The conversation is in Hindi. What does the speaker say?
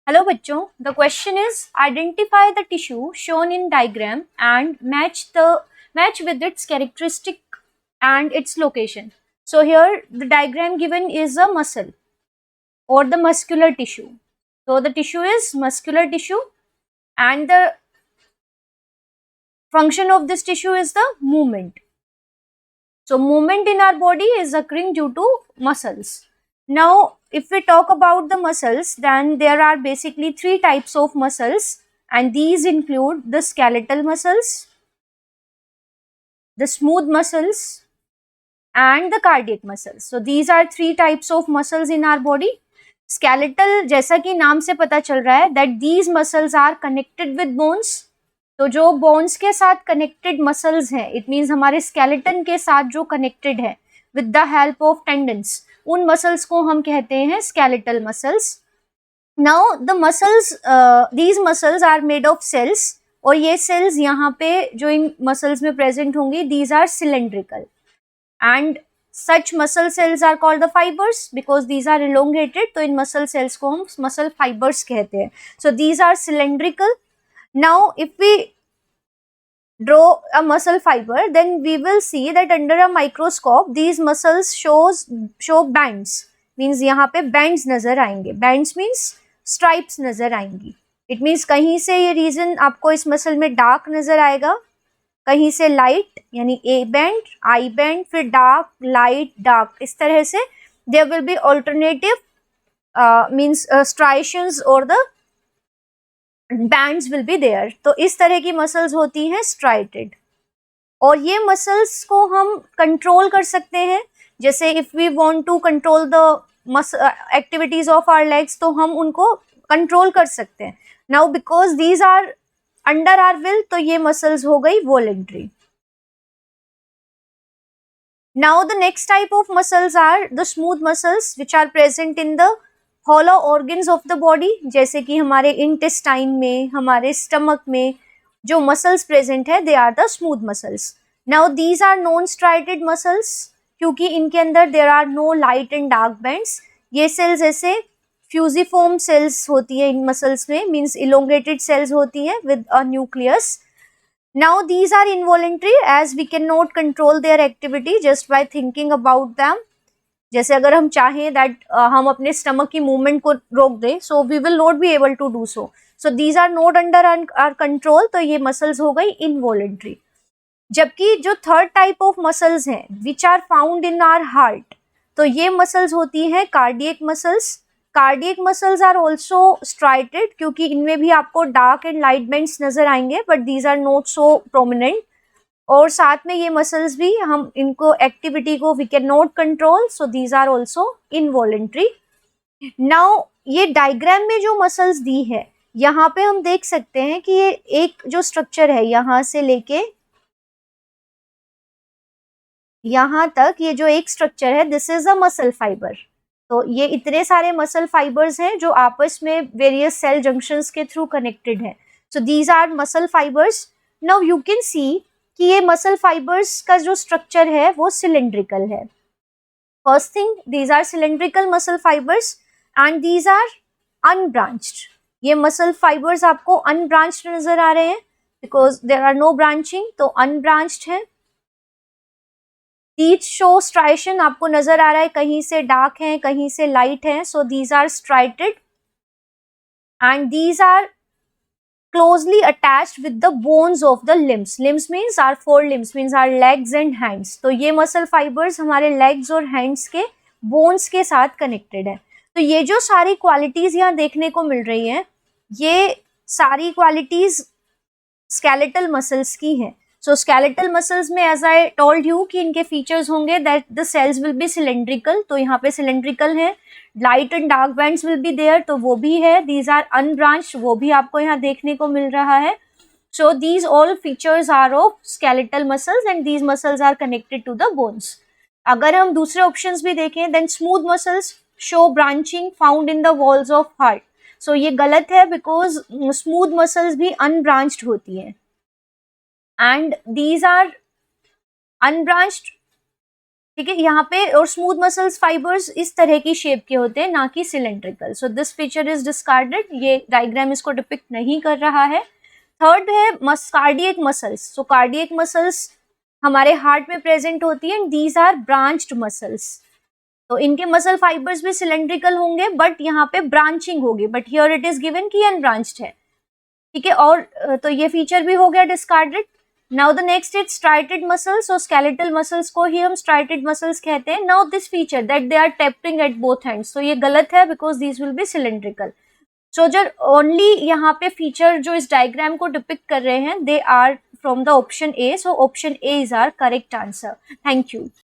हेलो बच्चों, the question is identify the tissue shown in diagram and match with its characteristic and its location. So here the diagram given is a muscle or the muscular tissue. So the tissue is muscular tissue and the function of this tissue is the movement. So movement in our body is occurring due to muscles. Now if we talk about the muscles, then there are basically three types of muscles, and these include the skeletal muscles, the smooth muscles and the cardiac muscles. So these are three types of muscles in our body. Skeletal, जैसा कि नाम से पता चल रहा है, that these muscles are connected with bones. तो जो बोन्स के साथ कनेक्टेड मसल्स हैं, इट मीन्स हमारे स्केलेटन के साथ जो कनेक्टेड है with the help of tendons, उन मसल्स को हम कहते हैं skeletal muscles. Now the muscles, these muscles are made of cells, और ये सेल्स यहाँ पे जो इन मसल्स में प्रेजेंट होंगी, these are cylindrical, and such muscle cells are called the fibers because these are elongated. तो इन muscle cells को हम muscle fibers कहते हैं. So these are cylindrical. Now if we draw a muscle fiber, then we will see that under a microscope these muscles show bands. Means यहाँ पे bands नजर आएंगे. Bands means stripes नजर आएंगी. It means कहीं से ये region आपको इस muscle में dark नजर आएगा, कहीं से लाइट यानी ए बैंड, आई बैंड, फिर डार्क, लाइट, डार्क, इस तरह से there will be alternative means striations और the bands will be there. तो इस तरह की मसल्स होती हैं स्ट्राइटेड, और ये मसल्स को हम कंट्रोल कर सकते हैं. जैसे if we want to control the activities of our legs, तो हम उनको कंट्रोल कर सकते हैं. Now because these are under our will, तो ये मसल्स हो गई voluntary. Now the next type of muscles are the smooth muscles which are present in the hollow organs of the body. जैसे कि हमारे इंटेस्टाइन में, हमारे स्टमक में जो मसल्स प्रेजेंट है, they are the smooth muscles. Now these are non striated muscles, क्योंकि इनके अंदर there are no light and dark bands. ये सेल्स ऐसे फ्यूजिफॉर्म सेल्स होती है इन मसल्स में, मीन्स इलोंगेटेड सेल्स होती है with a nucleus. Now these are involuntary as we can not control their activity just by thinking about them. जैसे अगर हम चाहें दैट हम अपने स्टमक की मूवमेंट को रोक दें, so we will not be able to do so. So these are not under our control, तो ये मसल्स हो गई इनवॉलेंट्री. जबकि जो थर्ड टाइप ऑफ मसल्स हैं which are found in our heart, तो ये मसल्स होती हैं cardiac muscles. Cardiac muscles are also striated, क्योंकि इनमें भी आपको डार्क एंड लाइट बैंड्स नजर आएंगे, but these are not so prominent. और साथ में ये मसल्स भी, हम इनको एक्टिविटी को we can not control, so these are also involuntary. Now ये डायग्राम में जो मसल्स दी है, यहाँ पे हम देख सकते हैं कि ये एक जो स्ट्रक्चर है, यहाँ से लेके यहाँ तक, ये जो एक स्ट्रक्चर है, this is a muscle fibre. तो ये इतने सारे मसल फाइबर्स हैं जो आपस में वेरियस सेल जंक्शंस के थ्रू कनेक्टेड हैं. So these are muscle fibers. Now you can see कि ये मसल फाइबर्स का जो स्ट्रक्चर है वो सिलेंड्रिकल है. First thing, these are cylindrical muscle fibers and these are unbranched. ये मसल फाइबर्स आपको अनब्रांच्ड नजर आ रहे हैं because there are no branching, तो अनब्रांच्ड है. टीथ शो स्ट्राइशन आपको नजर आ रहा है, कहीं से डार्क है, कहीं से लाइट है. So these are striated and these are closely attached with the bones of the limbs. Limbs means our four limbs, means our legs and hands. तो ये मसल फाइबर्स हमारे लेग्स और हैंड्स के बोन्स के साथ कनेक्टेड है. तो ये जो सारी क्वालिटीज यहाँ देखने को मिल रही हैं, ये सारी क्वालिटीज स्केलेटल मसल्स की हैं. सो स्केलेटल मसल्स में, एज आई टोल्ड यू, कि इनके फीचर्स होंगे that the cells will be cylindrical, तो यहाँ पे सिलेंड्रिकल है. Light and dark bands will be there, तो वो भी है. दीज आर अनब्रांच्ड, वो भी आपको यहाँ देखने को मिल रहा है. So these all features are of skeletal muscles and these muscles are connected to the bones. अगर हम दूसरे ऑप्शंस भी देखें, then smooth muscles show branching found in the walls of heart. So ये गलत है बिकॉज स्मूथ मसल्स भी अनब्रांच्ड होती हैं, and these are unbranched ठीक है, यहाँ पे और स्मूथ मसल्स फाइबर्स इस तरह की शेप के होते हैं, ना कि cylindrical. So this feature is discarded. ये डायग्राम इसको डिपिक्ट नहीं कर रहा है. थर्ड है cardiac muscles. So cardiac muscles हमारे हार्ट में प्रेजेंट होती है, and these are branched muscles. तो इनके मसल फाइबर्स भी सिलेंड्रिकल होंगे, बट यहाँ पे ब्रांचिंग होगी, but here it is given कि अनब्रांच्ड है. ठीक है, और तो ये फीचर भी हो गया discarded. Now the next is striated muscles. So skeletal muscles को ही हम स्ट्राइटेड मसल्स कहते हैं. Now this feature that they are tapering at both hands, तो ये गलत है because this will be cylindrical. So जो ओनली यहाँ पे फीचर जो इस डायग्राम को डिपिक्ट कर रहे हैं, they are from the option A. So option A is our correct answer. Thank you.